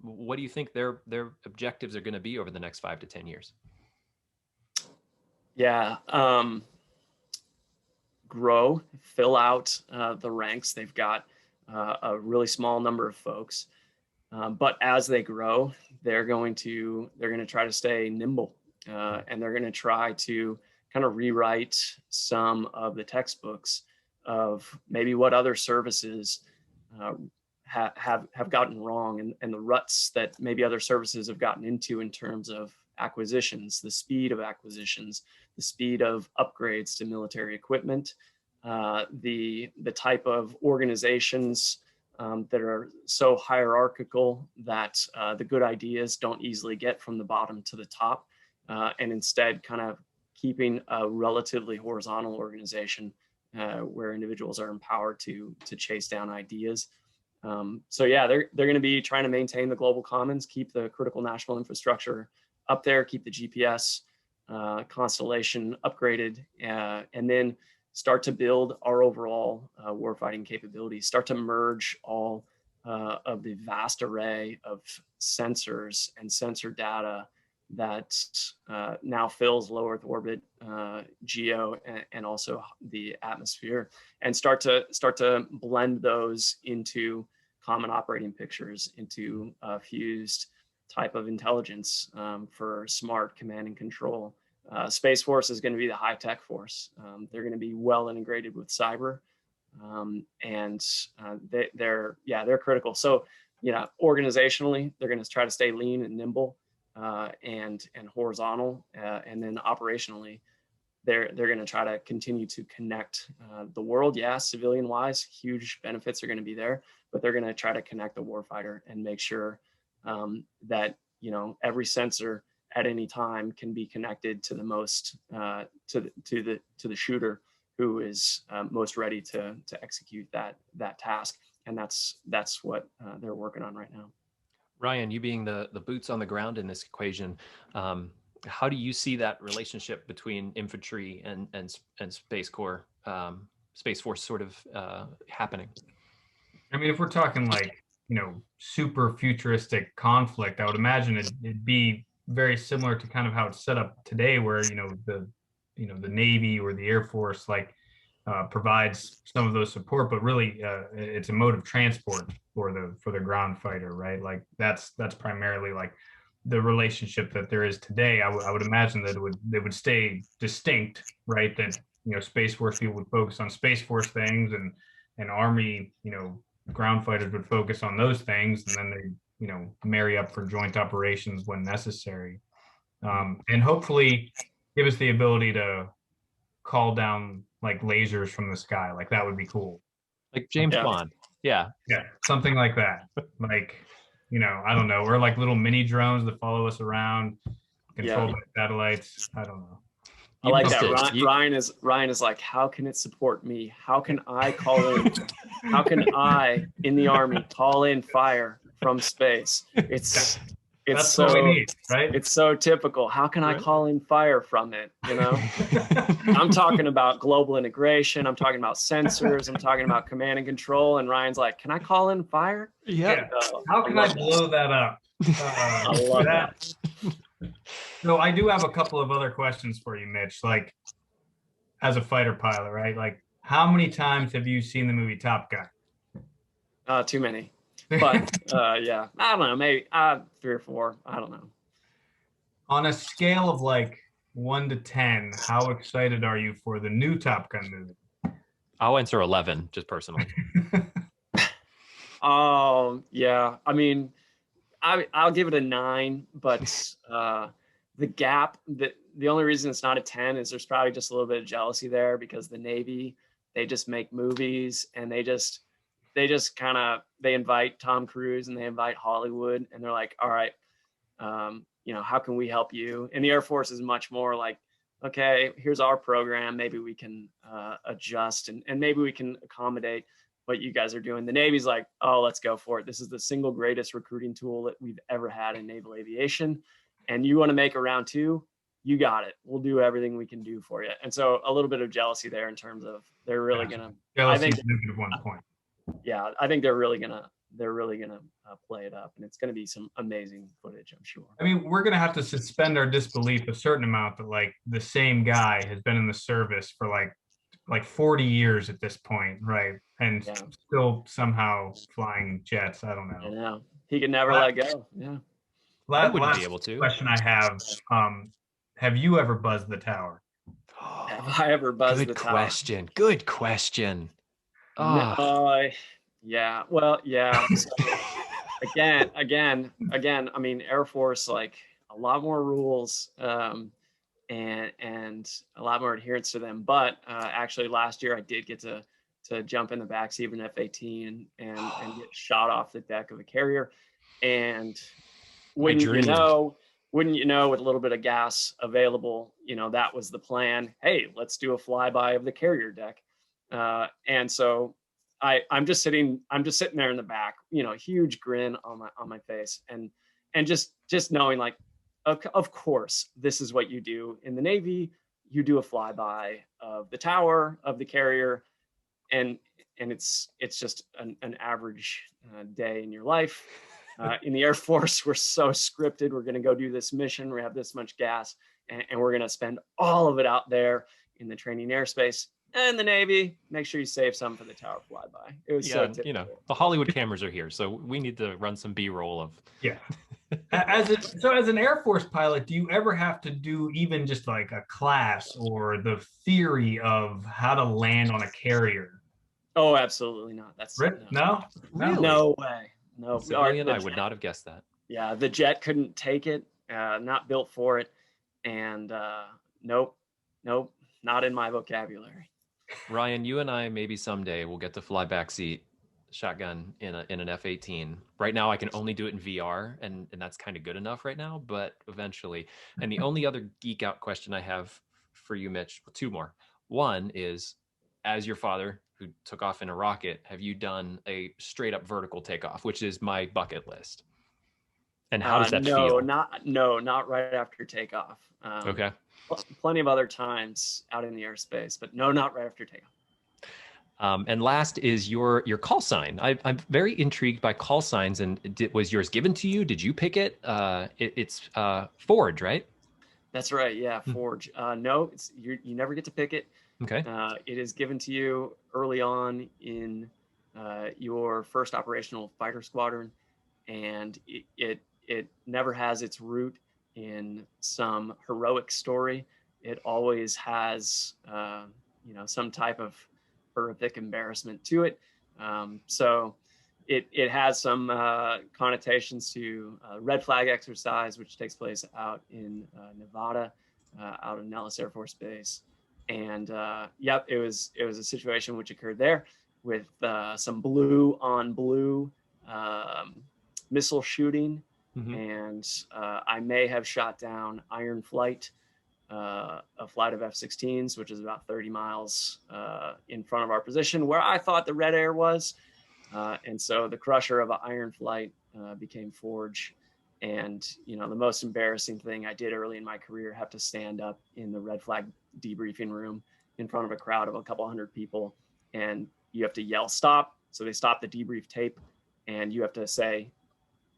What do you think their objectives are going to be over the next 5 to 10 years? Grow, fill out the ranks. They've got a really small number of folks, but as they grow, they're going to try to stay nimble, and they're going to try to kind of rewrite some of the textbooks of maybe what other services have gotten wrong, and the ruts that maybe other services have gotten into in terms of acquisitions, the speed of acquisitions, the speed of upgrades to military equipment, the type of organizations that are so hierarchical that the good ideas don't easily get from the bottom to the top. and instead kind of keeping a relatively horizontal organization where individuals are empowered to chase down ideas. So yeah, they're going to be trying to maintain the global commons, keep the critical national infrastructure up there, keep the GPS constellation upgraded, and then start to build our overall warfighting capabilities, start to merge all of the vast array of sensors and sensor data that now fills low Earth orbit, geo, and also the atmosphere, and start to blend those into common operating pictures, into a fused type of intelligence for smart command and control. Space Force is going to be the high-tech force. They're going to be well integrated with cyber, and they're critical. So, organizationally, they're going to try to stay lean and nimble and horizontal, and then operationally, they're going to try to continue to connect the world. Yeah, civilian-wise, huge benefits are going to be there, but they're going to try to connect the warfighter and make sure that every sensor at any time can be connected to the most to the shooter who is most ready to execute that task, and that's what they're working on right now. Ryan, you being the boots on the ground in this equation, how do you see that relationship between infantry and Space Corps, Space Force sort of happening? I mean, if we're talking like, super futuristic conflict, I would imagine it'd be very similar to kind of how it's set up today, where, the Navy or the Air Force provides some of those support, but really it's a mode of transport for the ground fighter, right? Like that's primarily like the relationship that there is today. I would imagine that they would stay distinct, right? That Space Force people would focus on Space Force things, and Army ground fighters would focus on those things, and then they marry up for joint operations when necessary, and hopefully give us the ability to call down like lasers from the sky. Like that would be cool. Like James Bond. Yeah, something like that. Like I don't know, or like little mini drones that follow us around, controlled by satellites. I don't know. I like that. Ryan is like, how can it support me? How can I call in? How can I, in the Army, call in fire from space? It's That's so what we need, right? It's so typical. How can I call in fire from it? I'm talking about global integration. I'm talking about sensors. I'm talking about command and control. And Ryan's like, can I call in fire? Yeah. How can I blow that up? I love that. So I do have a couple of other questions for you, Mitch. Like, as a fighter pilot, right? Like, how many times have you seen the movie Top Gun? Too many. But yeah, I don't know, maybe 3 or 4. I don't know. On a scale of like 1 to 10, how excited are you for the new Top Gun movie? I'll answer 11, just personally. Yeah. I mean, I'll give it a 9, but the gap, the only reason it's not a 10 is there's probably just a little bit of jealousy there, because the Navy, they just make movies, and they just they invite Tom Cruise and they invite Hollywood, and they're like, all right, how can we help you? And the Air Force is much more like, okay, here's our program. Maybe we can adjust and maybe we can accommodate what you guys are doing. The Navy's like, oh, let's go for it. This is the single greatest recruiting tool that we've ever had in naval aviation. And you want to make a round 2? You got it. We'll do everything we can do for you. And so a little bit of jealousy there in terms of they're really gonna. Jealousy is -1 point. Yeah, I think they're really gonna play it up, and it's gonna be some amazing footage, I'm sure. I mean, we're gonna have to suspend our disbelief a certain amount that like the same guy has been in the service for like 40 years at this point, right? And still somehow flying jets. I don't know. I know. He could never let go. Yeah. I wouldn't be able to. Question I have you ever buzzed the tower? Have I ever buzzed the tower? Good question. Yeah. Well, yeah. So, again, I mean, Air Force, like a lot more rules, and a lot more adherence to them. But actually last year I did get to jump in the backseat of an F-18 and get shot off the deck of a carrier. And when wouldn't you know, with a little bit of gas available, you know, that was the plan. Hey, let's do a flyby of the carrier deck. And so I'm just sitting there in the back, you know, huge grin on my face, and just knowing like, of course, this is what you do in the Navy. You do a flyby of the tower of the carrier, and it's just an average day in your life. In the Air Force, we're so scripted. We're going to go do this mission. We have this much gas, and we're going to spend all of it out there in the training airspace. And the Navy, make sure you save some for the tower flyby. It was so typical. You know, the Hollywood cameras are here, so we need to run some B-roll of. Yeah. So as an Air Force pilot, do you ever have to do even just like a class or the theory of how to land on a carrier? Oh, absolutely not. That's no, Really? No way. No, civilian, I would not have guessed that. Yeah, the jet couldn't take it. Not built for it, and nope, not in my vocabulary. Ryan, you and I maybe someday will get to fly backseat shotgun in an F-18. Right now, I can only do it in VR, and that's kind of good enough right now. But eventually, and the only other geek out question I have for you, Mitch, two more. One is, as your father who took off in a rocket, have you done a straight up vertical takeoff, which is my bucket list? And how does that feel? Not right after takeoff. Okay. Plenty of other times out in the airspace, but no, not right after takeoff. And last is your call sign. I'm very intrigued by call signs. And was yours given to you? Did you pick it? It's Forge, right? That's right. Yeah, Forge. No, you never get to pick it. Okay. It is given to you early on in your first operational fighter squadron, and it never has its root in some heroic story. It always has some type of horrific embarrassment to it. So it has some connotations to red flag exercise, which takes place out in Nevada, out of Nellis Air Force Base. And it was a situation which occurred there with some blue on blue missile shooting. Mm-hmm. And I may have shot down Iron Flight, a flight of F-16s, which is about 30 miles in front of our position where I thought the red air was. And so the crusher of an Iron Flight became Forge. And, the most embarrassing thing I did early in my career, have to stand up in the red flag debriefing room in front of a crowd of a couple hundred people. And you have to yell, stop. So they stop the debrief tape, and you have to say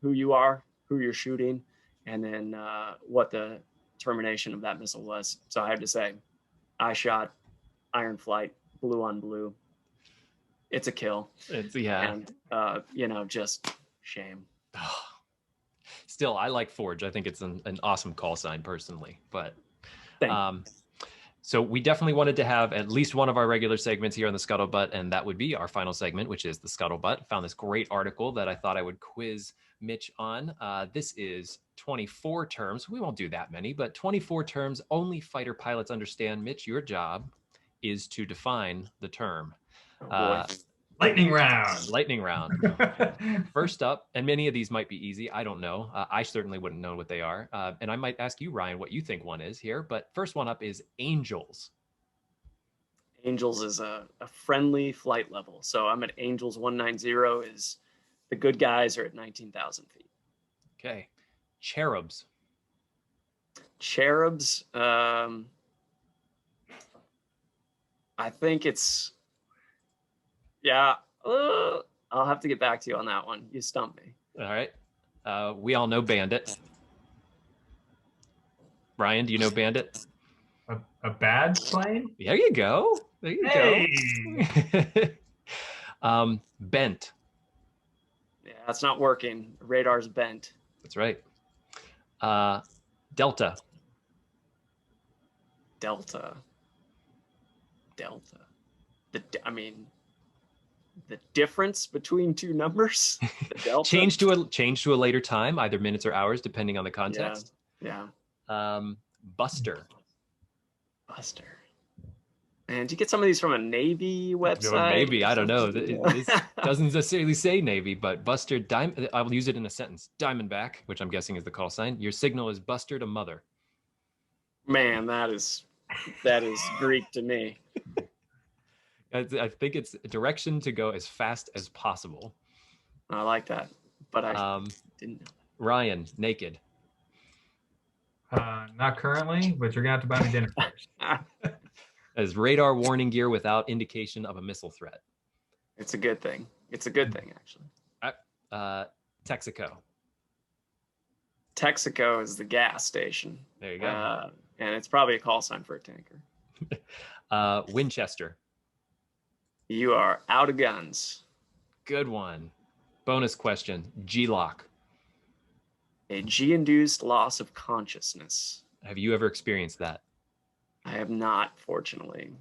who you are, who you're shooting, and then what the termination of that missile was. So I had to say, I shot Iron Flight, blue on blue. It's a kill. And, just shame. Still, I like Forge. I think it's an awesome call sign personally. But so we definitely wanted to have at least one of our regular segments here on the Scuttlebutt, and that would be our final segment, which is the Scuttlebutt. Found this great article that I thought I would quiz Mitch on. This is 24 terms. We won't do that many, but 24 terms only fighter pilots understand. Mitch, your job is to define the term. Lightning round. Lightning round. First up, and many of these might be easy. I don't know. I certainly wouldn't know what they are. And I might ask you, Ryan, what you think one is here. But first one up is Angels. Angels is a friendly flight level. So I'm at Angels 190 is the good guys are at 19,000 feet. Okay. Cherubs. Cherubs. I think it's... Yeah, I'll have to get back to you on that one. You stumped me. All right. We all know Bandit. Ryan, do you know Bandit? A bad plane? There you go. There you go. Bent. Yeah, that's not working. Radar's bent. That's right. Delta. Delta. The difference between two numbers. The delta. change to a later time, either minutes or hours, depending on the context. Yeah. Buster. Buster. Man, do you get some of these from a Navy website? Maybe, I don't know. This doesn't necessarily say Navy, but Buster I will use it in a sentence. Diamondback, which I'm guessing is the call sign. Your signal is Buster to mother. Man, that is Greek to me. I think it's a direction to go as fast as possible. I like that, but I didn't know. Ryan, naked. Not currently, but you're gonna have to buy me dinner first. As radar warning gear without indication of a missile threat. It's a good thing. It's a good thing, actually. Texaco. Texaco is the gas station. There you go. And it's probably a call sign for a tanker. Winchester. You are out of guns. Good one. Bonus question. G-lock. A G-induced loss of consciousness. Have you ever experienced that? I have not, fortunately.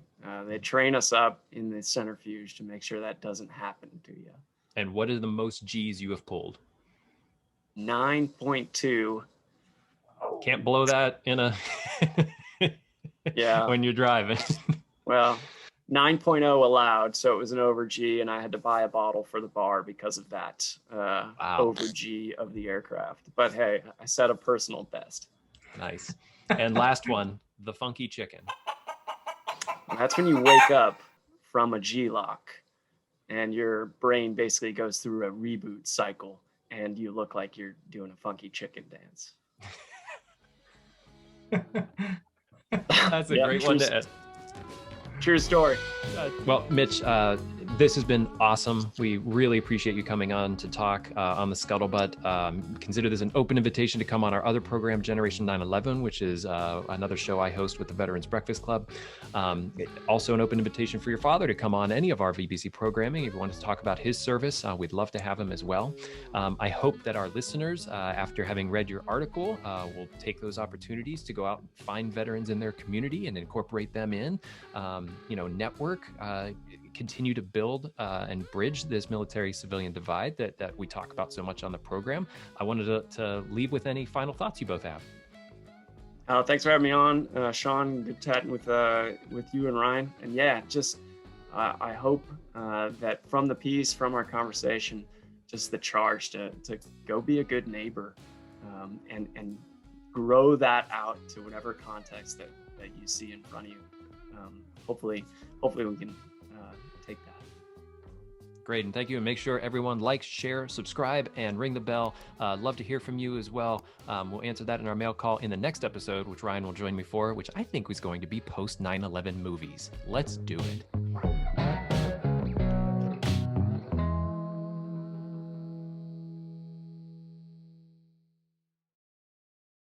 They train us up in the centrifuge to make sure that doesn't happen to you. And what is the most G's you have pulled? 9.2. Can't blow that in a yeah when you're driving. Well, 9.0 allowed, so it was an over G, and I had to buy a bottle for the bar because of that over G of the aircraft. But hey, I set a personal best. Nice. And last one, the funky chicken. That's when you wake up from a G-lock and your brain basically goes through a reboot cycle and you look like you're doing a funky chicken dance. That's a great one to end. True story. Well, Mitch, this has been awesome. We really appreciate you coming on to talk on the Scuttlebutt. Consider this an open invitation to come on our other program, Generation 9/11, which is another show I host with the Veterans Breakfast Club. Also an open invitation for your father to come on any of our VBC programming. If you want to talk about his service, we'd love to have him as well. I hope that our listeners, after having read your article, will take those opportunities to go out and find veterans in their community and incorporate them in. Network, continue to build and bridge this military-civilian divide that we talk about so much on the program. I wanted to leave with any final thoughts you both have. Thanks for having me on, Sean. Good chatting with you and Ryan. And yeah, just I hope that from the piece, from our conversation, just the charge to go be a good neighbor and grow that out to whatever context that you see in front of you. Hopefully we can take that. Great, and thank you. And make sure everyone likes, share, subscribe, and ring the bell. Love to hear from you as well. We'll answer that in our mail call in the next episode, which Ryan will join me for, which I think was going to be post 9/11 movies. Let's do it.